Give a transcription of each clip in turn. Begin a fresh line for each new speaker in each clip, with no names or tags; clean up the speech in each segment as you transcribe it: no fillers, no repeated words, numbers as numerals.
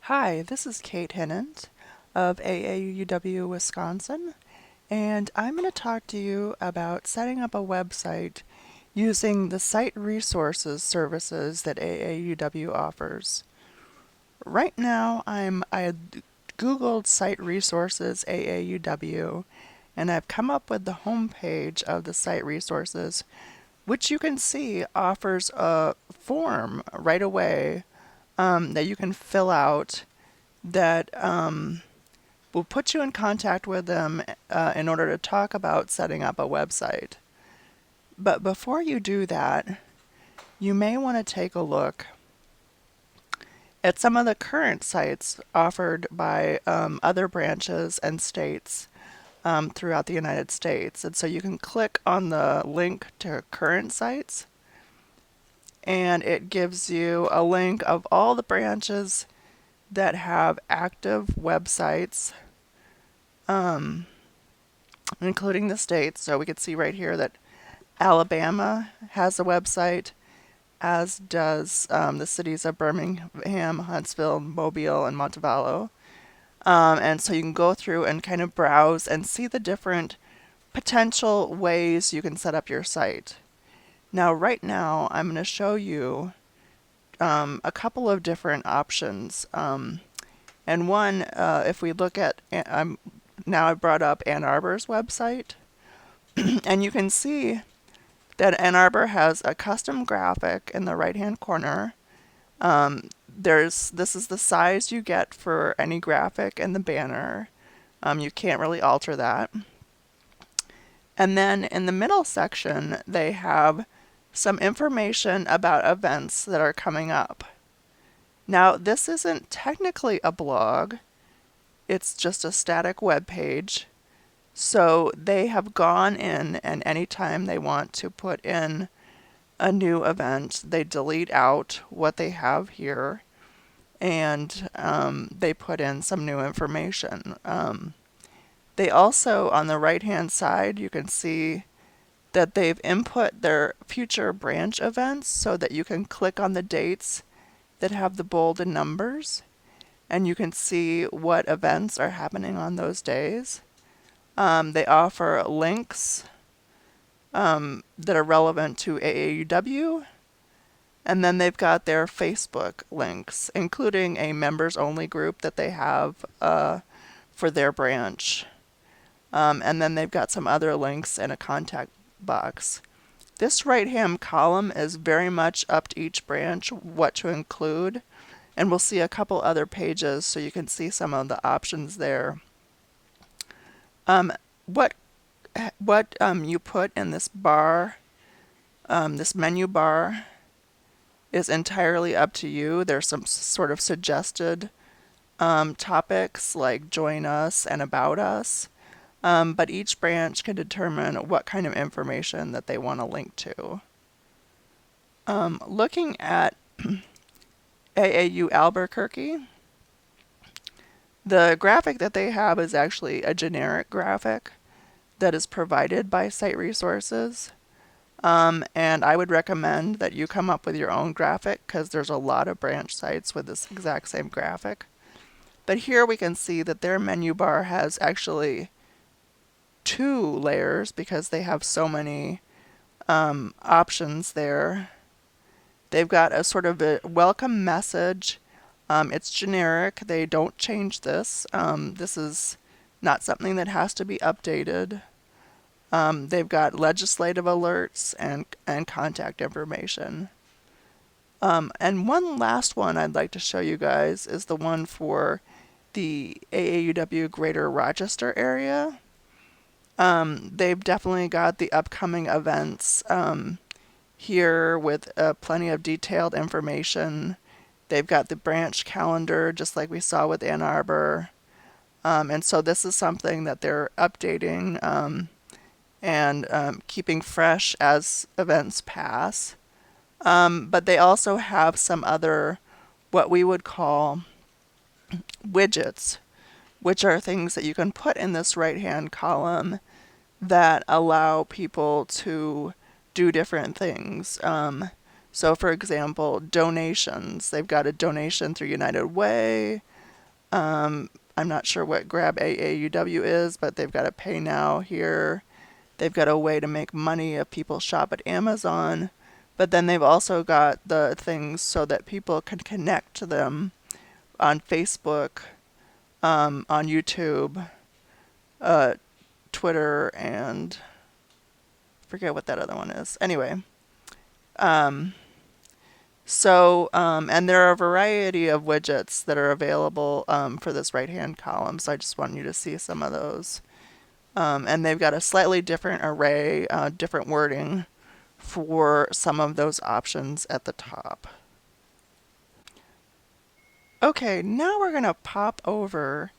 Hi, this is Kate Hinnant of AAUW Wisconsin, and I'm going to talk to you about setting up a website using the site resources services that AAUW offers. Right now, I had Googled site resources AAUW, and I've come up with the homepage of the site resources, which you can see offers a form right away that you can fill out that will put you in contact with them in order to talk about setting up a website. But before you do that, you may want to take a look at some of the current sites offered by other branches and states throughout the United States. And so you can click on the link to current sites, and it gives you a link of all the branches that have active websites, including the states. So we can see right here that Alabama has a website, as does the cities of Birmingham, Huntsville, Mobile, and Montevallo. And so you can go through and kind of browse and see the different potential ways you can set up your site. Now, right now, I'm going to show you a couple of different options. And one, if we look at, now I've brought up Ann Arbor's website, and you can see that Ann Arbor has a custom graphic in the right-hand corner. This is the size you get for any graphic in the banner. You can't really alter that. And then in the middle section, they have some information about events that are coming up. Now, this isn't technically a blog, it's just a static web page. So they have gone in, and anytime they want to put in a new event, they delete out what they have here, and they put in some new information. They also, on the right-hand side, you can see that they've input their future branch events so that you can click on the dates that have the bolded numbers, and you can see what events are happening on those days. They offer links that are relevant to AAUW, and then they've got their Facebook links, including a members-only group that they have for their branch. And then they've got some other links and a contact box. This right-hand column is very much up to each branch what to include, and we'll see a couple other pages so you can see some of the options there. What you put in this bar, this menu bar, is entirely up to you. There's some sort of suggested topics like join us and about us, but each branch can determine what kind of information that they want to link to. Looking at AAU Albuquerque, the graphic that they have is actually a generic graphic that is provided by Site Resources. And I would recommend that you come up with your own graphic because there's a lot of branch sites with this exact same graphic. But here we can see that their menu bar has actually two layers because they have so many options there. They've got a sort of a welcome message. It's generic. They don't change this. This is not something that has to be updated. They've got legislative alerts and contact information. And one last one I'd like to show you guys is the one for the AAUW Greater Rochester area. They've definitely got the upcoming events here with plenty of detailed information. They've got the branch calendar, just like we saw with Ann Arbor. And so this is something that they're updating and keeping fresh as events pass. But they also have some other, what we would call widgets, which are things that you can put in this right-hand column that allow people to do different things. So for example, donations. They've got a donation through United Way. I'm not sure what Grab AAUW is, but they've got a pay now here. They've got a way to make money if people shop at Amazon. But then they've also got the things so that people can connect to them on Facebook, on YouTube, uh, Twitter, and forget what that other one is. Anyway, um, and there are a variety of widgets that are available for this right-hand column. So I just want you to see some of those. And they've got a slightly different array, different wording for some of those options at the top. Okay, now we're going to pop over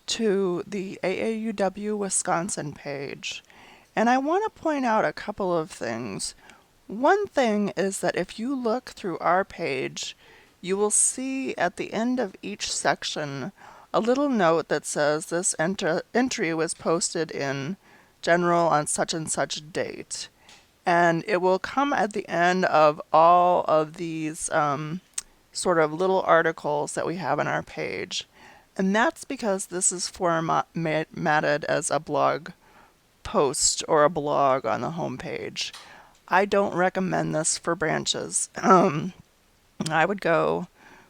to the AAUW Wisconsin page. And I want to point out a couple of things. One thing is that if you look through our page, you will see at the end of each section a little note that says this entry was posted in general on such and such date. And it will come at the end of all of these sort of little articles that we have on our page. And that's because this is formatted as a blog post or a blog on the home page. I don't recommend this for branches. I would go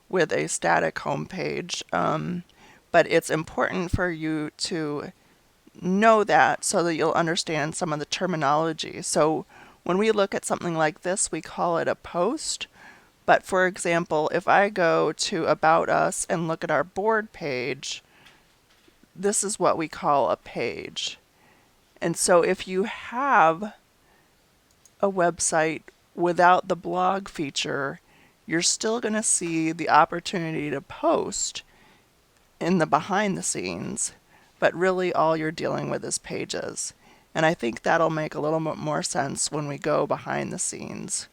with a static home page, but it's important for you to know that so that you'll understand some of the terminology. So when we look at something like this, we call it a post. But for example, if I go to About Us and look at our board page, this is what we call a page. And so if you have a website without the blog feature, you're still going to see the opportunity to post in the behind the scenes, but really all you're dealing with is pages. And I think that'll make a little bit more sense when we go behind the scenes.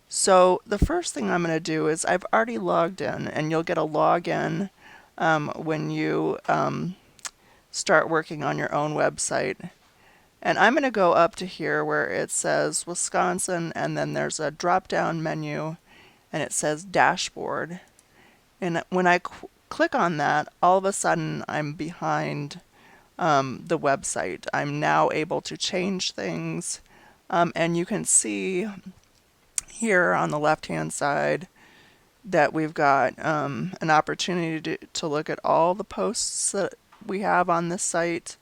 So the first thing I'm going to do is I've already logged in, and you'll get a login when you start working on your own website. And I'm going to go up to here where it says Wisconsin, and then there's a drop-down menu, and it says Dashboard. And when I click on that, all of a sudden I'm behind the website. I'm now able to change things, and you can see here on the left-hand side that we've got an opportunity to look at all the posts that we have on this site.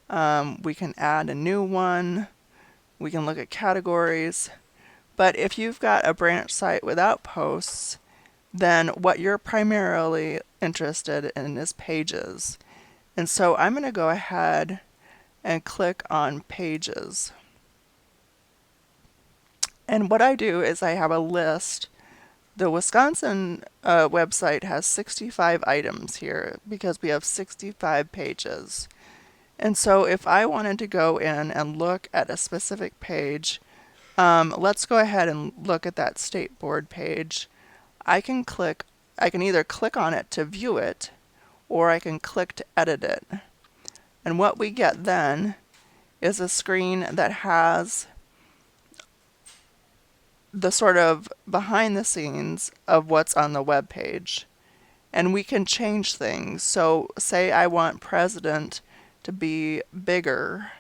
We can add a new one. We can look at categories. But if you've got a branch site without posts, then what you're primarily interested in is pages. And so I'm going to go ahead and click on pages. And what I do is I have a list. The Wisconsin website has 65 items here because we have 65 pages. And so if I wanted to go in and look at a specific page, let's go ahead and look at that state board page. I can either click on it to view it, or I can click to edit it. And what we get then is a screen that has the sort of behind the scenes of what's on the web page. And we can change things. So say I want president to be bigger.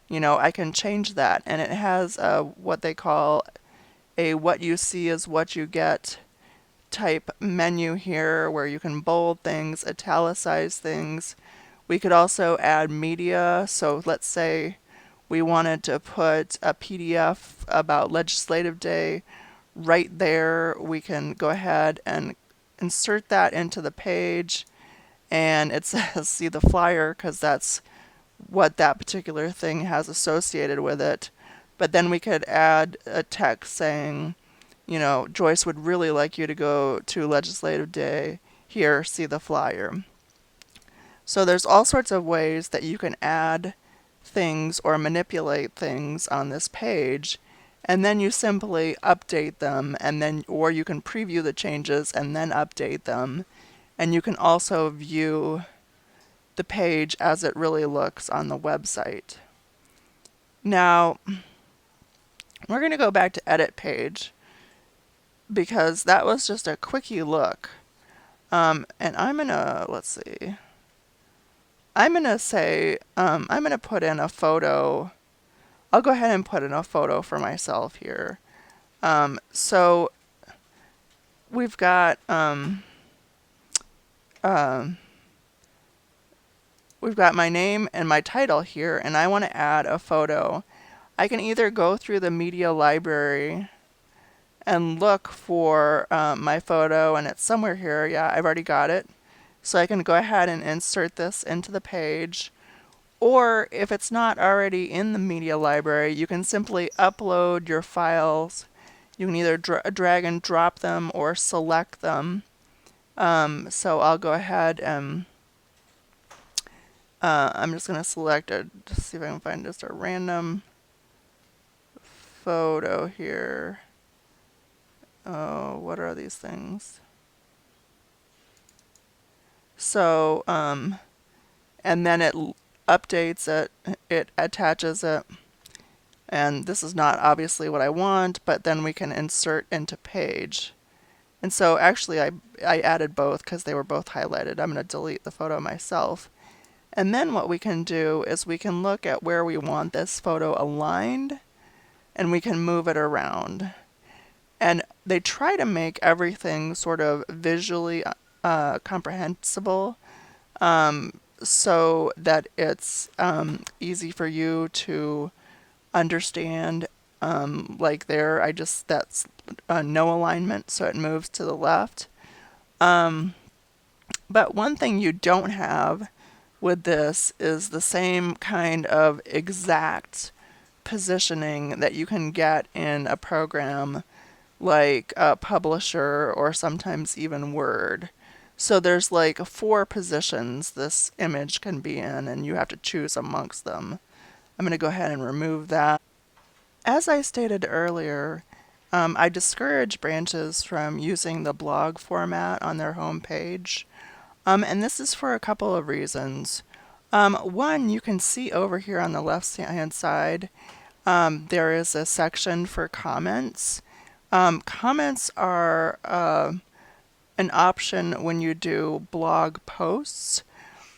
I can change that. And it has what they call a what you see is what you get type menu here where you can bold things, italicize things. We could also add media. So let's say we wanted to put a PDF about Legislative Day right there. We can go ahead and insert that into the page, and it says see the flyer because that's what that particular thing has associated with it. But then we could add a text saying, Joyce would really like you to go to Legislative Day. Here, see the flyer. So there's all sorts of ways that you can add things or manipulate things on this page, and then you simply update them, or you can preview the changes and then update them. And you can also view the page as it really looks on the website. Now, we're going to go back to edit page because that was just a quickie look. And I'm gonna, let's see, I'm gonna say, I'm gonna put in a photo. I'll go ahead and put in a photo for myself here. So we've got, um, we've got my name and my title here, and I want to add a photo. I can either go through the media library and look for my photo, and it's somewhere here. Yeah, I've already got it. So I can go ahead and insert this into the page. Or if it's not already in the media library, you can simply upload your files. You can either drag and drop them or select them. So I'll go ahead and I'm just going to select just see if I can find just a random photo here. Oh, what are these things? So, and then it updates it, it attaches it. And this is not obviously what I want, but then we can insert into page. And so actually I added both because they were both highlighted. I'm going to delete the photo myself. And then what we can do is we can look at where we want this photo aligned, and we can move it around. And they try to make everything sort of visually comprehensible, so that it's easy for you to understand. Like there, that's no alignment, so it moves to the left. But one thing you don't have with this is the same kind of exact positioning that you can get in a program like a Publisher or sometimes even Word. So there's like 4 positions this image can be in, and you have to choose amongst them. I'm going to go ahead and remove that. As I stated earlier, I discourage branches from using the blog format on their homepage. And this is for a couple of reasons. One, you can see over here on the left hand side, there is a section for comments. Comments are an option when you do blog posts,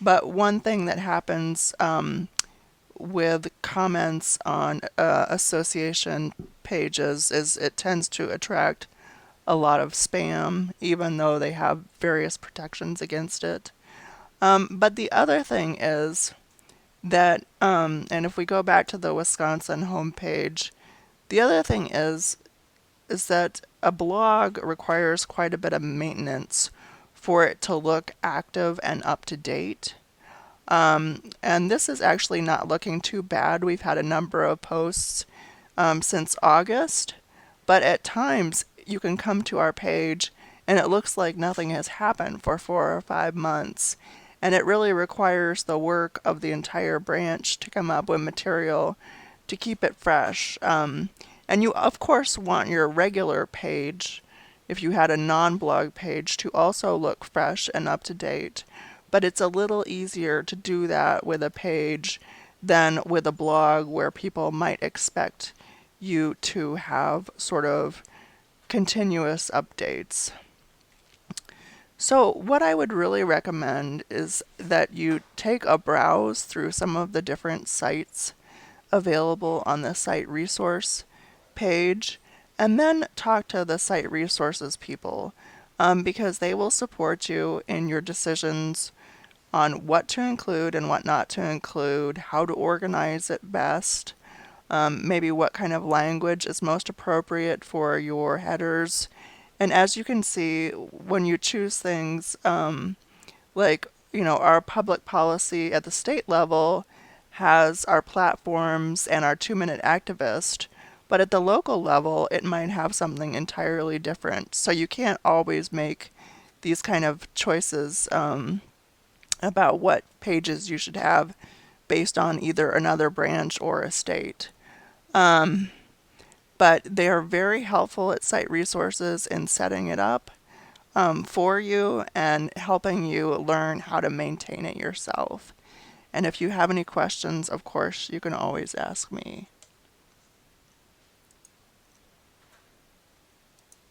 but one thing that happens with comments on association pages is it tends to attract a lot of spam, even though they have various protections against it. But the other thing is that, and if we go back to the Wisconsin homepage, the other thing is that a blog requires quite a bit of maintenance for it to look active and up to date. And this is actually not looking too bad. We've had a number of posts since August, but at times you can come to our page and it looks like nothing has happened for 4 or 5 months. And it really requires the work of the entire branch to come up with material to keep it fresh. And you, of course, want your regular page, if you had a non-blog page, to also look fresh and up to date. But it's a little easier to do that with a page than with a blog where people might expect you to have sort of continuous updates. So what I would really recommend is that you take a browse through some of the different sites available on the site resource page, and then talk to the site resources people, because they will support you in your decisions on what to include and what not to include, how to organize it best, maybe what kind of language is most appropriate for your headers. And as you can see, when you choose things like, our public policy at the state level has our platforms and our 2-minute activist, but at the local level, it might have something entirely different. So you can't always make these kind of choices about what pages you should have based on either another branch or a state. But they are very helpful at site resources in setting it up for you and helping you learn how to maintain it yourself. And if you have any questions, of course, you can always ask me.